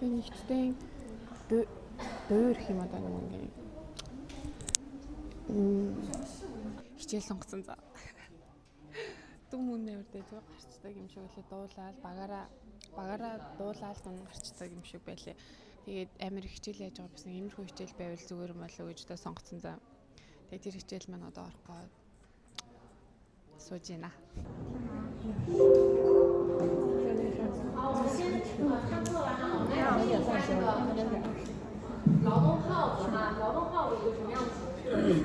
нэгтдээ дуур их юм одоо нэг ингээ хичээл сонгоцсон за. Дүм үнэ өрдөө зөв гарчдаг юм шиг үлээ дуулаад багаараа дуулаад дүн гарчдаг юм шиг байлээ. Тэгээд амар хичээл яаж байгаа гэсэн иймэрхүү хичээл байвал зүгээр юм болоо гэж одоо сонгоцсон за. Тэгээд тэр хичээл маань одоо орохгүй сууж байна. 好，我们先看课完了，我们要看这个劳动号子哈，劳动号子一个什么样的形式？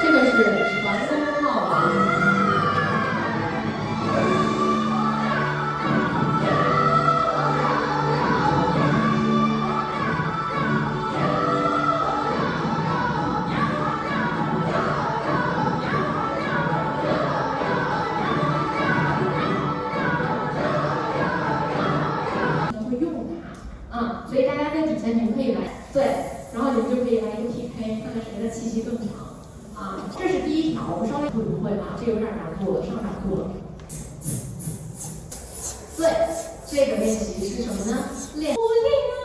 这个是传声号子。 所以大家在底下你们可以来对，然后你们就可以来一个 PK， 看看谁的气息更长啊。这是第一条，我们稍微不会啊，这有点难度了，上难度了。对，这个练习是什么呢？练出力啊，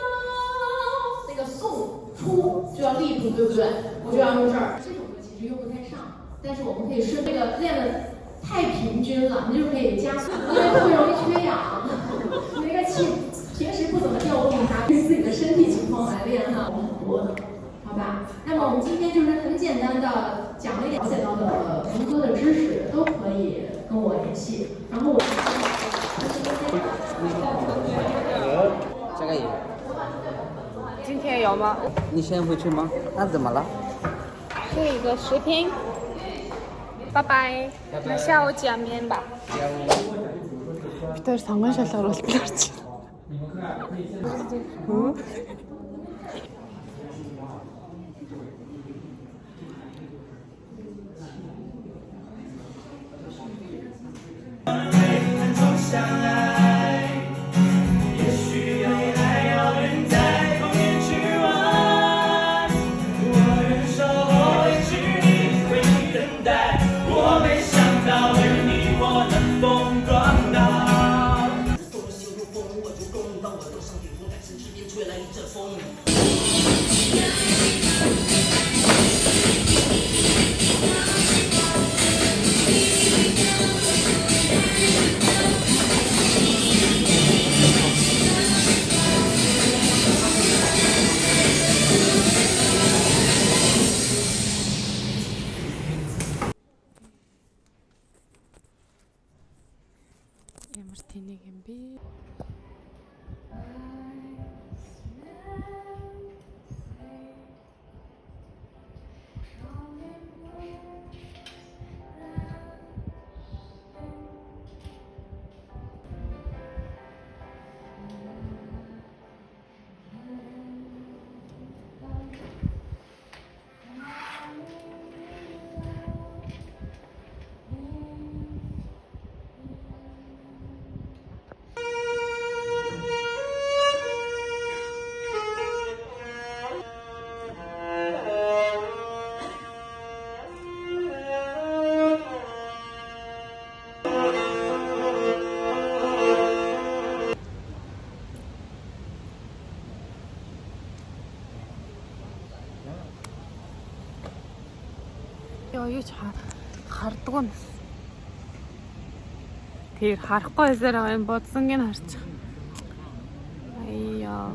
那个送出就要力度，对不对？我就要用这儿。这首歌其实用不太上，但是我们可以顺这个练的太平均了，你就可以加速，因为会容易缺氧，你那个气。 平时不怎么调动它，根据自己的身体情况来练哈，很多的，好吧？那么我们今天就是很简单的讲了一点了解到的文科的知识，都可以跟我联系。然后我这个有。今天有吗？你先回去吗？那怎么了？这一个视频，拜拜。那下午见面吧。бид сонгон шалгаар болтлоо чи. Ямар тэнийг юм бэ? Яа юу ч харддаг юм. Тэр харахгүй байсаар юм бодсонг нь харчих. Аяа.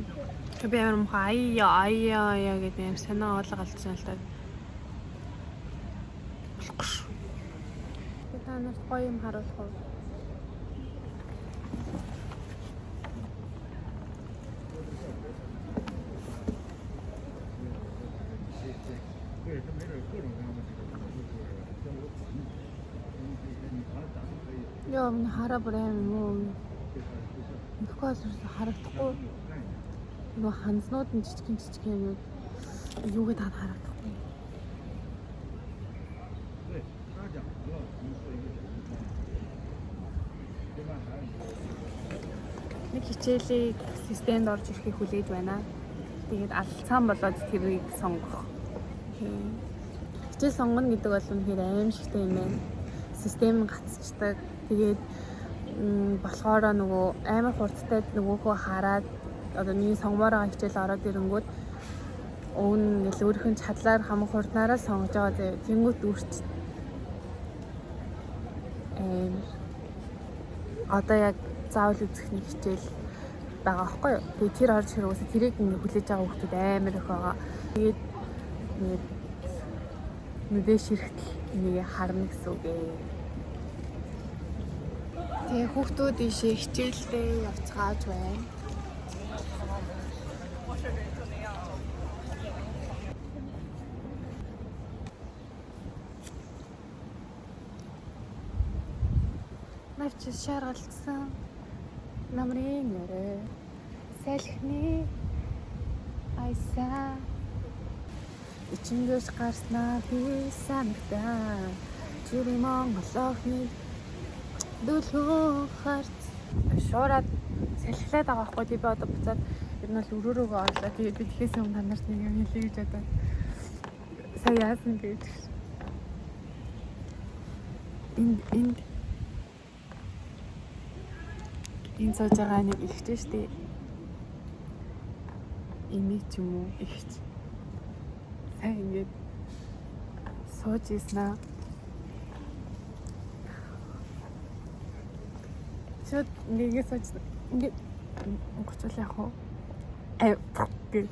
Би ямар муха аяа гэдэг юм санаа оолго алдсан л та. Болохгүй шүү. Би та нарт гоё юм харуулах уу? Яа минь хараа бүр аим юм. Нөхөөс харагдахгүй. Нөгөө ханзнууд нь жижиг юмуд юу гэдээ харагдахгүй. Нэг хичээлийг системд орж ирэхийг хүлээж байна. Тэгээд алдсан болоод тэрийг сонгох. Хичээл сонгоно гэдэг бол үнэхээр аимшигтай юм байна. Систем гацчдаг. Тэгээд болохоор нөгөө амар хурцтай нөгөөхөө хараад одоо миний сонгомоор байгаа хичээл ороод ирэнгүүт өвн ингээл өөрийнх нь чадлаар хамаг хурднаараа сонгож байгаа. Тэнгүүт үрч одоо яг заавал үзэх нэг хичээл байгаа байхгүй юу. Тэгээд тэр орж ирэнгүүт тэрийг ингээ хүлээж байгаа хүмүүс амар их байгаа. Тэгээд мэдээж хэрэгтэй нэг харна гэсэн үг ээ. Тэгээ хүүхдүүд ийшээ хичээлдээ явцгааж байна. Навч шаргалцсан намрын нэрэ салхины айса ичингээс гарснаа би санагдаа чири монголохны дөлхөн харц шуураад салхилаад байгаа байхгүй би одоо буцаад ер нь бол өрөөрөөгөө орлоо. Тэгээд би тэхээс өмнө танарт нэг юм хэлье гэж бодоод сая яасан гэж энэ сууж байгаа нэг ихтэй штэ. Энийг ч юм уу ихч. Сайн ингээд сууж ийснаа. Шот ингээд сууж ингээд гоцол яах вэ? Гэх.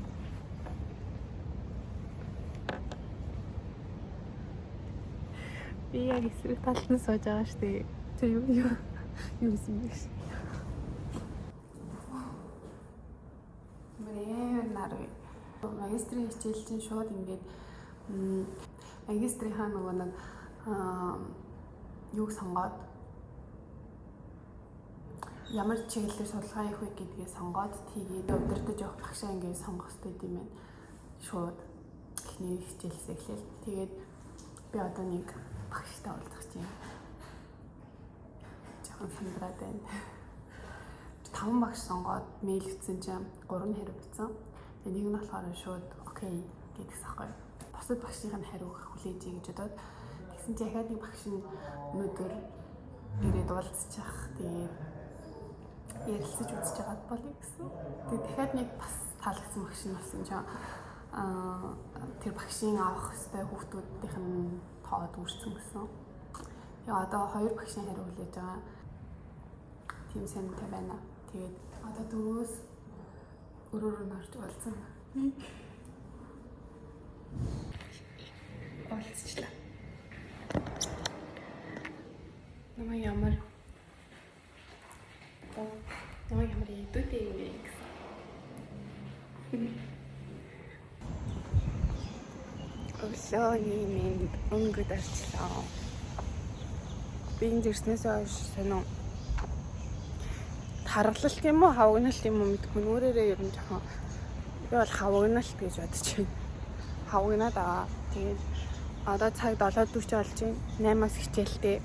Би яг эсрэг талд нь сууж байгаа штэ. Тэ юу юм бэ? Магистрийн хичээл чинь шууд ингээд магистрийнхаа нөгөө нэг юуг сонгоод ямар чиглэлээр судалгаа хийх вэ гэдгээ сонгоод тэгээд удирдах явах багшаа ингээд сонгох хэрэгтэй юм байна. Шууд эхний хичээлээс эхлээл. Тэгээд би одоо нэг багштай уулзах чинь жоохон сандраад байна. 5 багш сонгоод мэйл өгсөн чинь 3 нь хариу бичсэн. Нэг нь болохоор шууд окей гэдэгс аахгүй. Бусад багшийн хариу хүлээж гэж бодоод тэгсэн чинь дахиад нэг багш нь өнөөдөр ирээд уулзчих. Тэгээд ярилцаж үзэж байгаа болъё гэсэн. Тэгээд дахиад нэг бас таалагдсан багш нь болсон чинь тэр багшийн авах хэвээр хүүхдүүдийнх нь тоод үрцэн гэсэн. Яа одоо 2 багшийн хариу хүлээж байгаа. Тийм санаатай байна. Тэгээд одоо дөрөвөөс өрөөрөө нарж уулзсан. Уулзчлаа. Намайг ямар идүүтэй юм бэ гэсэн. Өглөөний минь өнгөд арчлаа. Би энэ дэрснээс хойш сонио харгалалт юм уу хавгналт юм уу мэдгүй нүрээрээ ер нь жоохон би бол хавгналт гэж бодож байна. Хавгнаад байгаа. Тэгээд одоо цаг 7:40 болж байна. 8-аас хичээлтэй.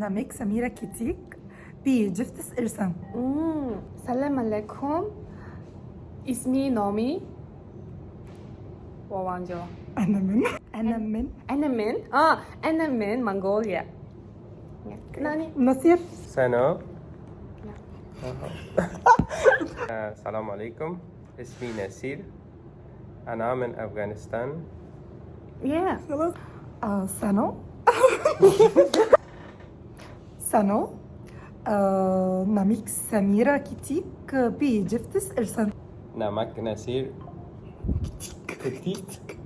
Намайг Самира Китик. Би Египтээс ирсэн. Салам алейкум. Исми Номи. Ваванжо. Анна мен Mongolia. Nani? Насир. سنة السلام عليكم اسمي نسير أنا من أفغانستان Yeah. خلاص. سنو. ناميك سميرة كيتيك بي Египтээс ирсэн. نامك نسير كتيك